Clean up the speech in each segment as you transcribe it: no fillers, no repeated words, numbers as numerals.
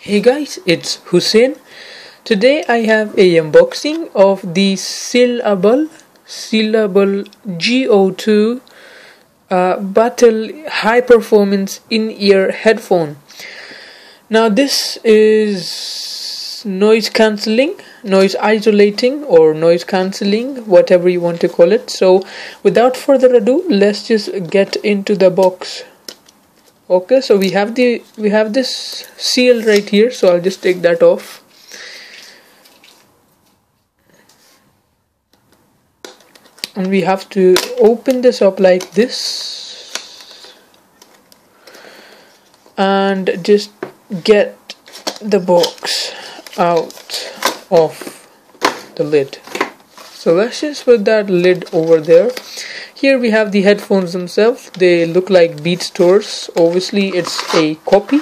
Hey guys, it's Hussein. Today I have a unboxing of the Syllable G02 Battle High Performance in-ear headphone. Now this is noise cancelling, noise isolating, or noise cancelling, whatever you want to call it. So without further ado, let's just get into the box. Okay, so we have this seal right here, so I'll just take that off. And we have to open this up like this and just get the box out of the lid. So let's just put that lid over there. Here we have the headphones themselves. They look like Beats Stores. Obviously it's a copy.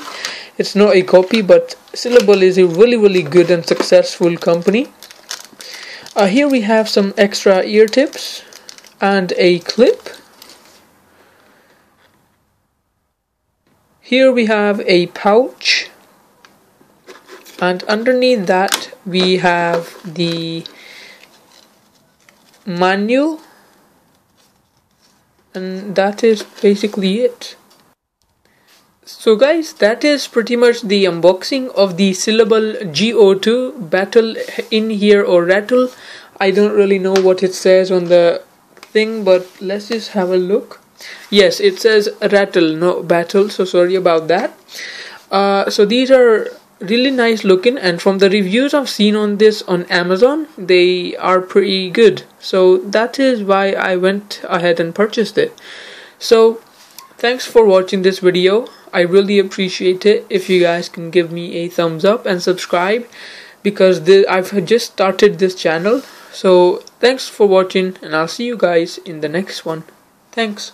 It's not a copy, but Syllable is a really good and successful company. Here we have some extra ear tips and a clip. Here we have a pouch, and underneath that we have the manual, and that is basically it. So guys, that is pretty much the unboxing of the Syllable G02 Battle in-ear or Rattle. I don't really know what it says on the thing, but let's just have a look. Yes, it says Rattle, no Battle, so sorry about that. So these are really nice looking, and from the reviews I've seen on this on Amazon, they are pretty good. So that is why I went ahead and purchased it. So thanks for watching this video. I really appreciate it if you guys can give me a thumbs up and subscribe, because I've just started this channel. So thanks for watching, and I'll see you guys in the next one. Thanks.